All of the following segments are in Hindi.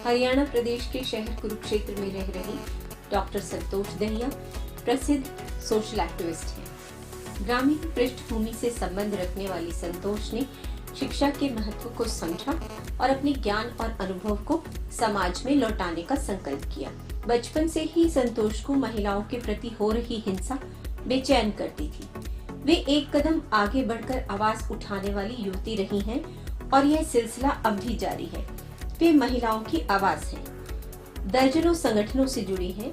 हरियाणा प्रदेश के शहर कुरुक्षेत्र में रह रही डॉक्टर संतोष दहिया प्रसिद्ध सोशल एक्टिविस्ट हैं। ग्रामीण पृष्ठभूमि से संबंध रखने वाली संतोष ने शिक्षा के महत्व को समझा और अपने ज्ञान और अनुभव को समाज में लौटाने का संकल्प किया। बचपन से ही संतोष को महिलाओं के प्रति हो रही हिंसा बेचैन करती थी। वे एक कदम आगे बढ़कर आवाज उठाने वाली युवती रही हैं और यह सिलसिला अब भी जारी है। वे महिलाओं की आवाज हैं। दर्जनों संगठनों से जुड़ी हैं।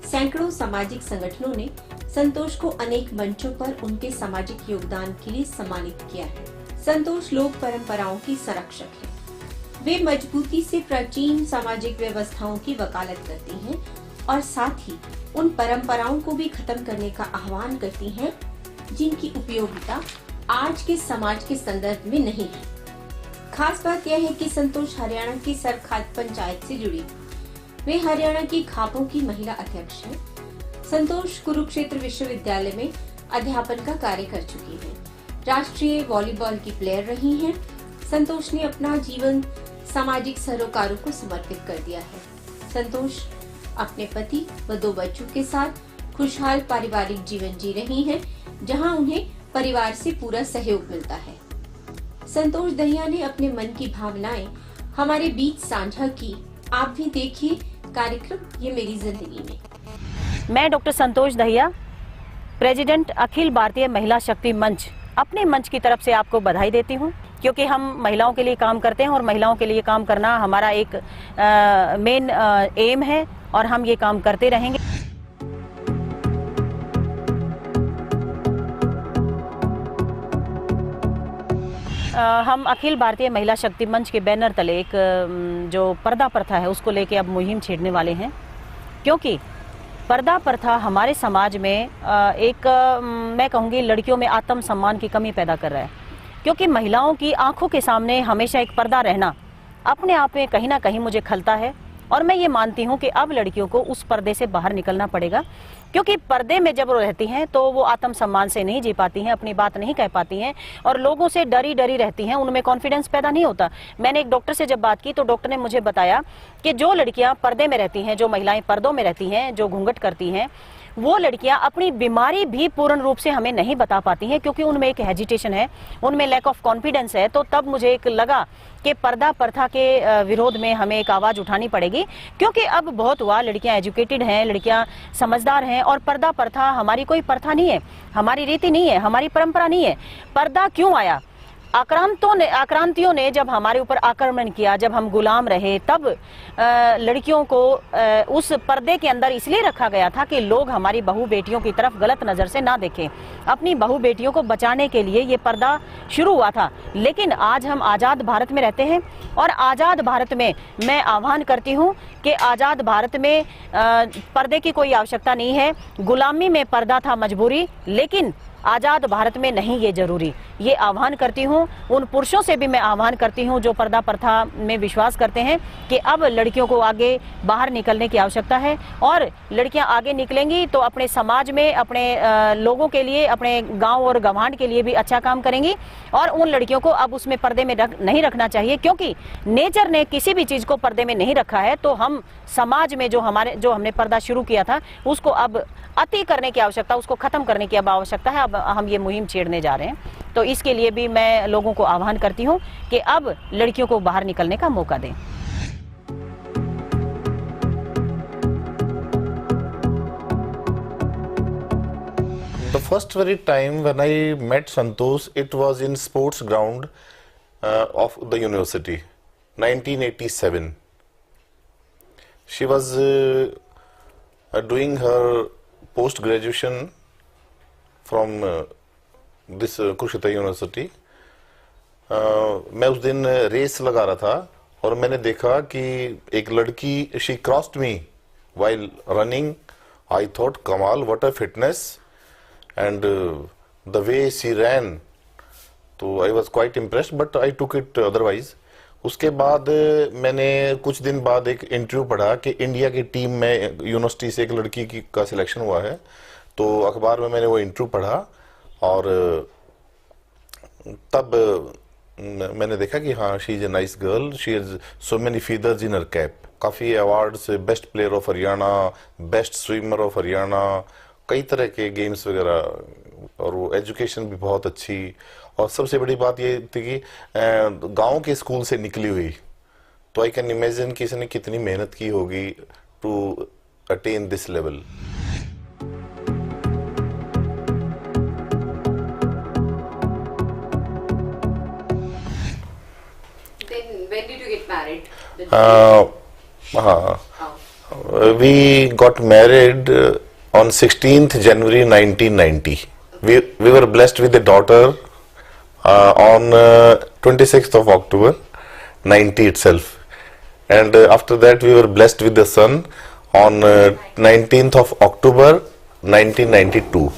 सैकड़ों सामाजिक संगठनों ने संतोष को अनेक मंचों पर उनके सामाजिक योगदान के लिए सम्मानित किया है। संतोष लोक परंपराओं की संरक्षक है। वे मजबूती से प्राचीन सामाजिक व्यवस्थाओं की वकालत करती हैं और साथ ही उन परंपराओं को भी खत्म करने का आह्वान करती हैं जिनकी उपयोगिता आज के समाज के संदर्भ में नहीं है। खास बात यह है कि संतोष हरियाणा की सरखाद पंचायत से जुड़ी। वे हरियाणा की खापों की महिला अध्यक्ष हैं। संतोष कुरुक्षेत्र विश्वविद्यालय में अध्यापन का कार्य कर चुकी हैं। राष्ट्रीय वॉलीबॉल की प्लेयर रही हैं। संतोष ने अपना जीवन सामाजिक सरोकारों को समर्पित कर दिया है। संतोष अपने पति व 2 बच्चों के साथ खुशहाल पारिवारिक जीवन जी रही हैं, जहां उन्हें परिवार से पूरा सहयोग मिलता है। संतोष दहिया ने अपने मन की भावनाएं हमारे बीच साझा की। आप भी देखिए कार्यक्रम ये मेरी जिंदगी में। मैं डॉक्टर संतोष दहिया, प्रेसिडेंट अखिल भारतीय महिला शक्ति मंच, अपने मंच की तरफ से आपको बधाई देती हूँ, क्योंकि हम महिलाओं के लिए काम करते हैं और महिलाओं के लिए काम करना हमारा एक मेन एम है और हम ये काम करते रहेंगे। हम अखिल भारतीय महिला शक्ति मंच के बैनर तले एक जो पर्दा प्रथा है उसको लेके अब मुहिम छेड़ने वाले हैं, क्योंकि पर्दा प्रथा हमारे समाज में एक मैं कहूँगी लड़कियों में आत्मसम्मान की कमी पैदा कर रहा है। क्योंकि महिलाओं की आंखों के सामने हमेशा एक पर्दा रहना अपने आप में कहीं ना कहीं मुझे खलता है और मैं ये मानती हूँ कि अब लड़कियों को उस पर्दे से बाहर निकलना पड़ेगा, क्योंकि पर्दे में जब वो रहती हैं तो वो आत्मसम्मान से नहीं जी पाती हैं, अपनी बात नहीं कह पाती हैं और लोगों से डरी डरी रहती हैं, उनमें कॉन्फिडेंस पैदा नहीं होता। मैंने एक डॉक्टर से जब बात की तो डॉक्टर ने मुझे बताया कि जो लड़कियां पर्दे में रहती हैं, जो महिलाएं पर्दों में रहती हैं, जो घूंघट करती हैं, वो लड़कियां अपनी बीमारी भी पूर्ण रूप से हमें नहीं बता पाती हैं, क्योंकि उनमें एक हेजिटेशन है, उनमें लैक ऑफ कॉन्फिडेंस है। तो तब मुझे एक लगा कि पर्दा प्रथा के विरोध में हमें एक आवाज उठानी पड़ेगी, क्योंकि अब बहुत हुआ, लड़कियां एजुकेटेड हैं, लड़कियां समझदार हैं और पर्दा प्रथा हमारी कोई प्रथा नहीं है, हमारी रीति नहीं है, हमारी परंपरा नहीं है। पर्दा क्यों आया? आक्रांतियों ने जब हमारे ऊपर आक्रमण किया, जब हम गुलाम रहे, तब लड़कियों को उस पर्दे के अंदर इसलिए रखा गया था कि लोग हमारी बहू बेटियों की तरफ गलत नजर से ना देखें। अपनी बहू बेटियों को बचाने के लिए ये पर्दा शुरू हुआ था। लेकिन आज हम आज़ाद भारत में रहते हैं और आज़ाद भारत में मैं आह्वान करती हूँ कि आज़ाद भारत में पर्दे की कोई आवश्यकता नहीं है। गुलामी में पर्दा था मजबूरी, लेकिन आज़ाद भारत में नहीं ये जरूरी। ये आह्वान करती हूँ, उन पुरुषों से भी मैं आह्वान करती हूँ जो पर्दा प्रथा में विश्वास करते हैं कि अब लड़कियों को आगे बाहर निकलने की आवश्यकता है और लड़कियां आगे निकलेंगी तो अपने समाज में, अपने लोगों के लिए, अपने गांव और गंवांड के लिए भी अच्छा काम करेंगी। और उन लड़कियों को अब उसमें पर्दे में नहीं रखना चाहिए, क्योंकि नेचर ने किसी भी चीज़ को पर्दे में नहीं रखा है। तो हम समाज में जो हमने पर्दा शुरू किया था उसको अब अति करने की आवश्यकता, उसको खत्म करने की अब आवश्यकता है। अब हम ये मुहिम छेड़ने जा रहे हैं, तो इसके लिए भी मैं लोगों को आह्वान करती हूँ कि अब लड़कियों को बाहर निकलने का मौका दें। The first very time when I met Santosh, it was in sports ground of the university, 1987. She was doing her post-graduation from this Kurukshetra university. मैं उस दिन रेस लगा रहा था और मैंने देखा कि एक लड़की, she crossed me while running. I thought, कमाल, what a fitness and the way she ran, तो I was quite impressed, but I took it otherwise. उसके बाद मैंने कुछ दिन बाद एक इंटरव्यू पढ़ा कि इंडिया की टीम में यूनिवर्सिटी से एक लड़की का सिलेक्शन हुआ है, तो अखबार में मैंने वो इंटरव्यू पढ़ा और तब मैंने देखा कि हाँ, she is a nice girl, she is so many feathers in her cap, काफ़ी awards, best player of Haryana, best swimmer of Haryana, कई तरह के गेम्स वगैरह, और वो एजुकेशन भी बहुत अच्छी। और सबसे बड़ी बात ये थी कि गांव के स्कूल से निकली हुई, तो आई कैन इमेजिन कि इसने कितनी मेहनत की होगी to attain this level. When did you get married? We got married on 16th January 1990. We were blessed with a daughter on 26th of October 90 itself, and after that we were blessed with a son on 19th of October 1992.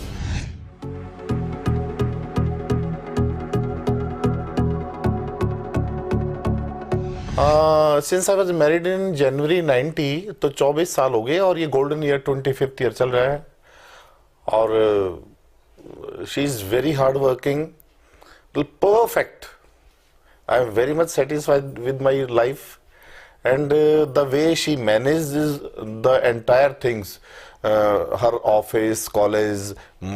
Since I was married in January 90, तो 24 साल हो गए, और ये गोल्डन ईयर 25th ईयर चल रहा है। और she is very hard working, perfect. I am very much satisfied with my life, and the way she manages the entire things, her office, college,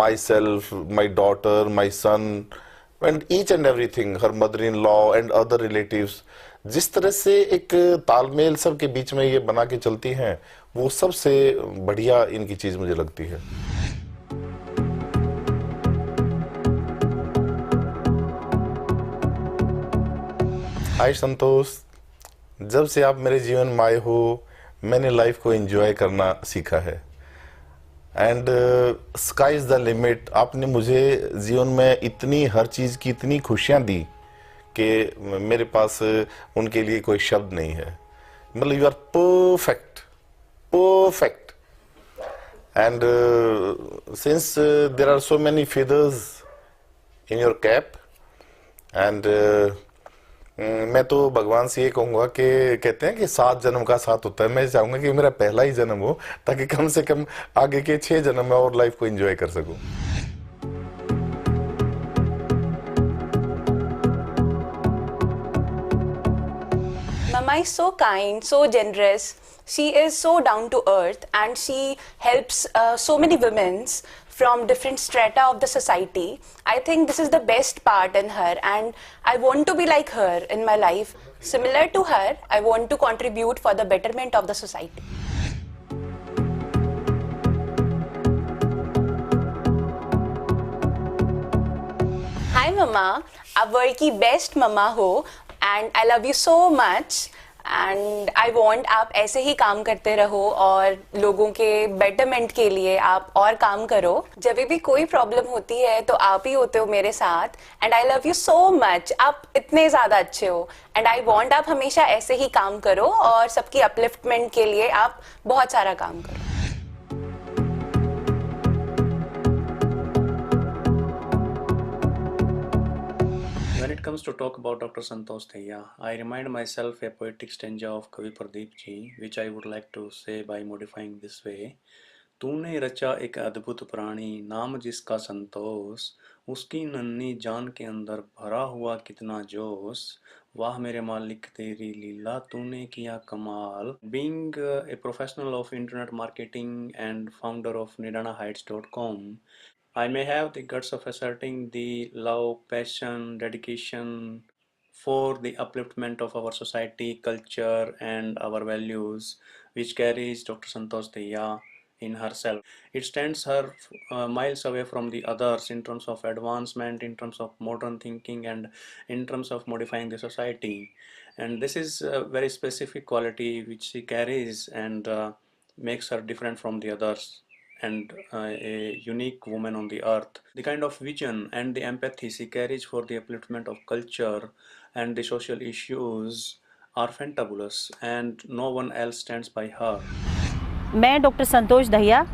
myself, my daughter, my son, and each and everything, her mother-in-law and other relatives, जिस तरह से एक तालमेल सबके बीच में ये बना के चलती हैं, वो सबसे बढ़िया इनकी चीज मुझे लगती है। हाय संतोष, जब से आप मेरे जीवन में आए हो, मैंने लाइफ को एंजॉय करना सीखा है, and sky is the limit. आपने मुझे जीवन में इतनी, हर चीज की इतनी खुशियां दी कि मेरे पास उनके लिए कोई शब्द नहीं है। मतलब you are perfect, perfect, and since there are so many feathers in your cap, एंड मैं तो भगवान से ये कहूंगा कि कहते हैं कि 7 जन्म का साथ होता है। मैं चाहूंगा कि मेरा पहला ही जन्म हो, ताकि कम से कम आगे के 6 जन्म में और लाइफ को एंजॉय कर सकूं। Mama is so kind, so generous. She is so down to earth, and she helps so many women from different strata of the society. I think this is the best part in her, and I want to be like her in my life. Similar to her, I want to contribute for the betterment of the society. Hi Mama, आप वर्ल्ड की बेस्ट ममा हो, and I love you so much, and I want आप ऐसे ही काम करते रहो और लोगों के बेटरमेंट के लिए आप और काम करो। जब भी कोई प्रॉब्लम होती है तो आप ही होते हो मेरे साथ, and I love you so much. आप इतने ज़्यादा अच्छे हो, एंड आई वांट आप हमेशा ऐसे ही काम करो और सबकी अपलिफ्टमेंट के लिए आप बहुत सारा काम करो। When it comes to talk about Dr. Santosh Dahiya, I remind myself a poetic stanza of Kavi Pradeep ji, which I would like to say by modifying this way. तूने रचा एक अद्भुत प्राणी, नाम जिसका संतोष, उसकी नन्ही जान के अंदर भरा हुआ कितना जोश, वाह मेरे मालिक तेरी लीला तूने किया कमाल। Being a professional of internet marketing and founder of niranaHeights.com, I may have the guts of asserting the love, passion, dedication for the upliftment of our society, culture, and our values, which carries Dr. Santosh Dahiya in herself. It stands her miles away from the others in terms of advancement, in terms of modern thinking, and in terms of modifying the society. And this is a very specific quality which she carries and makes her different from the others, and a unique woman on the earth. The kind of vision and the empathy she carries for the upliftment of culture and the social issues are fantabulous, and no one else stands by her. मैं डॉक्टर संतोष दहिया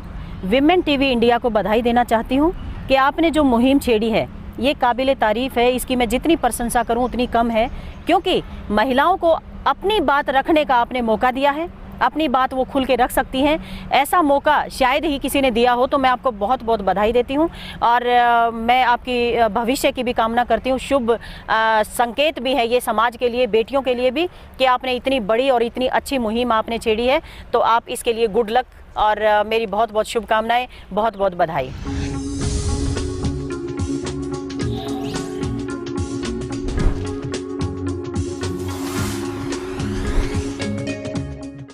विमेन टीवी इंडिया को बधाई देना चाहती हूँ कि आपने जो मुहिम छेड़ी है ये काबिल तारीफ़ है। इसकी मैं जितनी प्रशंसा करूँ उतनी कम है, क्योंकि महिलाओं को अपनी बात रखने का आपने मौका दिया है अपनी बात वो खुल के रख सकती हैं। ऐसा मौका शायद ही किसी ने दिया हो, तो मैं आपको बहुत बहुत बधाई देती हूँ और मैं आपकी भविष्य की भी कामना करती हूँ। शुभ संकेत भी है ये समाज के लिए, बेटियों के लिए भी, कि आपने इतनी बड़ी और इतनी अच्छी मुहिम आपने छेड़ी है। तो आप इसके लिए गुड लक और मेरी बहुत बहुत शुभकामनाएं, बहुत बहुत बधाई।